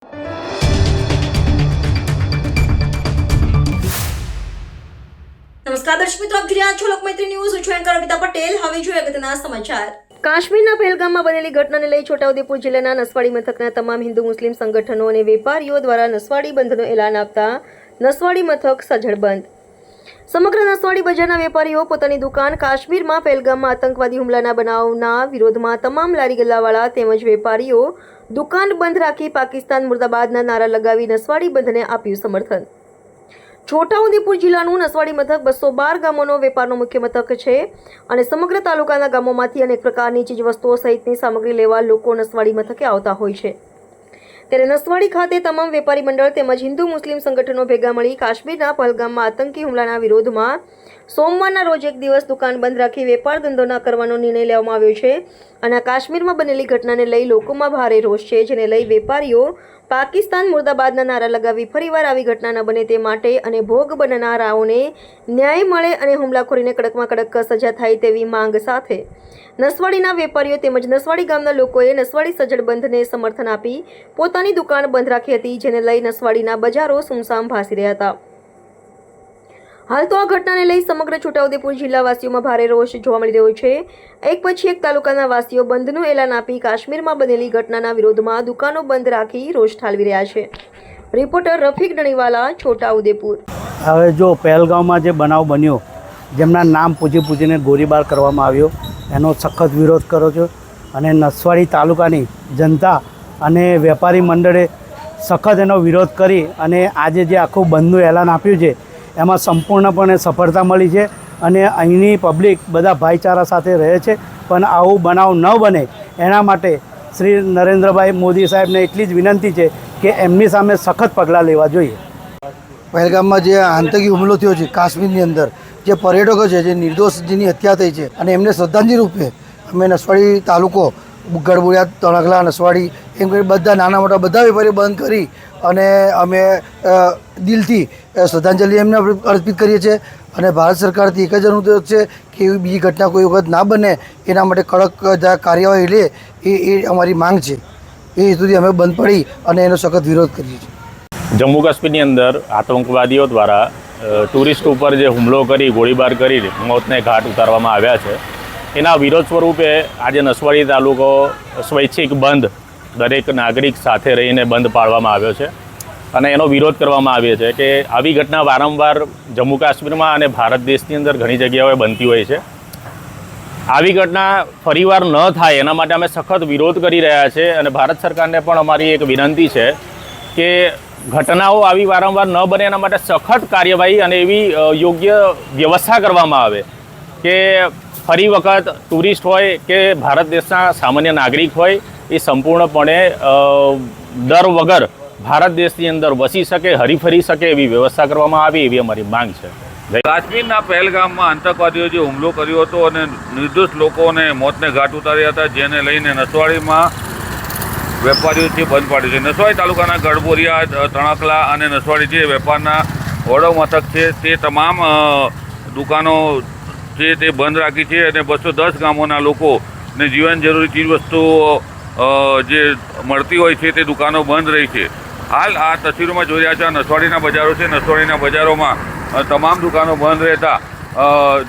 નમસ્કાર દર્શક મિત્રો, આપ જોઈ રહ્યા છો લોકમૈત્રી ન્યૂઝ. હું છું એન્કર અમિતા પટેલ. હવે જોઈએ અગત્યના સમાચાર. કાશ્મીરના પહેલગામમાં બનેલી ઘટનાને લઈ છોટાઉદેપુર જિલ્લાના નસવાડી મથકના તમામ હિન્દુ મુસ્લિમ સંગઠનો અને વેપારીઓ દ્વારા નસવાડી બંધનો એલાન આપતા નસવાડી મથક સજ્જડ બંધ. સમગ્ર નસવાડી બજારના વેપારીઓ પોતાની દુકાન કાશ્મીરમાં પહેલગામમાં આતંકવાદી હુમલાના બનાવના વિરોધમાં તમામ લારી ગલ્લાવાળા તેમજ વેપારીઓ દુકાન બંધ રાખી પાકિસ્તાન મુર્દાબાદના નારા લગાવી નસવાડી બંધને આપ્યું સમર્થન. છોટાઉદેપુર જિલ્લાનું નસવાડી મથક 212 ગામોનો વેપારનો મુખ્ય મથક છે અને સમગ્ર તાલુકાના ગામોમાંથી અનેક પ્રકારની ચીજવસ્તુઓ સહિતની સામગ્રી લેવા લોકો નસવાડી મથકે આવતા હોય છે. ત્યારે નસવાડી ખાતે તમામ વેપારી મંડળ તેમજ હિન્દુ મુસ્લિમ સંગઠનો ભેગા મળી કાશ્મીરના પહેલગામમાં આતંકી હુમલાના વિરોધમાં સોમવારના રોજ એક દિવસ દુકાન બંધ રાખી વેપાર ધંધો ન કરવાનો નિર્ણય લેવામાં આવ્યો છે અને આ કાશ્મીરમાં બનેલી ઘટનાને લઈ લોકોમાં ભારે રોષ છે, જેને લઈ વેપારીઓ પાકિસ્તાન મુર્દાબાદના નારા લગાવી ફરીવાર આવી ઘટના ન બને તે માટે અને ભોગ બનનારાઓને ન્યાય મળે અને હુમલાખોરીને કડકમાં કડક સજા થાય તેવી માંગ સાથે નસવાડીના વેપારીઓ તેમજ નસવાડી ગામના લોકોએ નસવાડી સજ્જડ બંધને સમર્થન આપી પોતાની દુકાન બંધ રાખી હતી, જેને લઈ નસવાડીના બજારો સુમસામ ભાસી રહ્યા હતા. હાલ તો આ ઘટનાને લઈ સમગ્ર છોટાઉદેપુર જિલ્લાવાસીઓમાં ભારે રોષ જોવા મળી રહ્યો છે. એક પછી એક તાલુકાના વાસીઓ બંધનું એલાન આપી કાશ્મીરમાં બનેલી ઘટનાના વિરોધમાં દુકાનો બંધ રાખી રોષ ઠાલવી રહ્યા છે. રિપોર્ટર રફીક ડણીવાલા, છોટાઉદેપુર. હવે જો પહેલગામમાં જે બનાવ બન્યો, જેમના નામ પૂછીને ગોળીબાર કરવામાં આવ્યો, એનો સખત વિરોધ કરો છો અને નસવાડી તાલુકાની જનતા અને વેપારી મંડળે સખત એનો વિરોધ કરી અને આજે જે આખું બંધનું એલાન આપ્યું છે એમાં સંપૂર્ણપણે સફળતા મળી છે અને અહીંની પબ્લિક બધા ભાઈચારા સાથે રહે છે. પણ આવું બનાવ ન બને એના માટે શ્રી નરેન્દ્રભાઈ મોદી સાહેબને એટલી જ વિનંતી છે કે એમની સામે સખત પગલાં લેવા જોઈએ. પહેલગામમાં જે આતંકી હુમલો થયો છે કાશ્મીરની અંદર, જે પર્યટકો છે, જે નિર્દોષ જેની હત્યા થઈ છે અને એમને શ્રદ્ધાંજલિ રૂપે અમે નસવાડી તાલુકો ગઢબુડિયા, તણખલા, નસવાડી એમ કરી બધા નાના મોટા બધા વેપારીઓ બંધ કરી અને અમે દિલથી શ્રદ્ધાંજલિ એમને અર્પિત કરીએ છીએ અને ભારત સરકારથી એક જ અનુરોધ છે કે એવી બીજી ઘટના કોઈ વખત ના બને એના માટે કડક કાર્યવાહી લે એ અમારી માંગ છે. એ હેતુથી અમે બંધ પડી અને એનો સખત વિરોધ કરીએ છીએ. જમ્મુ કાશ્મીરની અંદર આતંકવાદીઓ દ્વારા ટુરિસ્ટ ઉપર જે હુમલો કરી ગોળીબાર કરી મોતને ઘાટ ઉતારવામાં આવ્યા છે, એના વિરોધ સ્વરૂપે આજે નસવાડી તાલુકો સ્વૈચ્છિક બંધ દરેક નાગરિક સાથે રહીને બંધ પાડવામાં આવ્યો છે અને એનો વિરોધ કરવામાં આવ્યો છે કે આવી ઘટના વારંવાર જમ્મુ કાશ્મીરમાં અને ભારત દેશની અંદર ઘણી જગ્યાઓએ બનતી હોય છે. આવી ઘટના ફરીવાર ન થાય એના માટે અમે સખત વિરોધ કરી રહ્યા છે અને ભારત સરકારને પણ અમારી એક વિનંતી છે કે ઘટનાઓ આવી વારંવાર ન બને એના માટે સખત કાર્યવાહી અને એવી યોગ્ય વ્યવસ્થા કરવામાં આવે કે ફરી વખત ટુરિસ્ટ હોય કે ભારત દેશના સામાન્ય નાગરિક હોય એ સંપૂર્ણપણે ડર વગર ભારત દેશની અંદર વસી શકે, હરીફરી શકે એવી વ્યવસ્થા કરવામાં આવી, એવી અમારી માંગ છે. કાશ્મીરના પહેલગામમાં આતંકવાદીઓ જે હુમલો કર્યો હતો અને નિર્દોષ લોકોને મોતને ઘાટ ઉતાર્યા હતા, જેને લઈને નસવાડીમાં વેપારીઓથી બંધ પાડ્યું છે. નસવાડી તાલુકાના ગઢબોરિયા, તણખલા અને નસવાડી જે વેપારના વડો મથક છે તે તમામ દુકાનો છે તે બંધ રાખી છે અને 210 ગામોના લોકોને જીવન જરૂરી ચીજવસ્તુઓ જે મળતી હોય છે તે દુકાનો બંધ રહી છે. હાલ આ તસવીરોમાં જોઈ રહ્યા છો નસવાડીના બજારો છે. નસવાડીના બજારોમાં તમામ દુકાનો બંધ રહેતા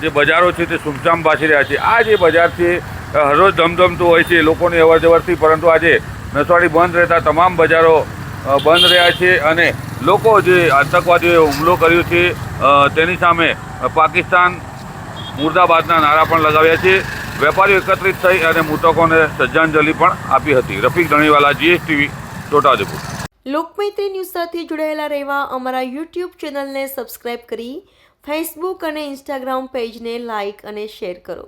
જે બજારો છે તે સુમસામ ભાસી રહ્યા છે. આ જે બજાર છે હરરોજ ધમધમતું હોય છે લોકોની અવરજવરથી, પરંતુ આજે નસવાડી બંધ રહેતા તમામ બજારો બંધ રહ્યા છે અને લોકો જે આતંકવાદીઓએ હુમલો કર્યો છે તેની સામે પાકિસ્તાન મુર્દાબાદના નારા પણ લગાવ્યા છે. વેપારીઓ એકત્રિત થઈ અને મૃતકોને શ્રદ્ધાંજલિ પણ આપી હતી. રફીક ધણીવાલા, GSTV, છોટાઉદેપુર. લોકમૈત્રી ન્યૂઝ સાથે જોડાયેલા રહેવા અમારા YouTube ચેનલને સબસ્ક્રાઇબ કરી ફેસબુક અને Instagram પેજને લાઇક અને શેર કરો.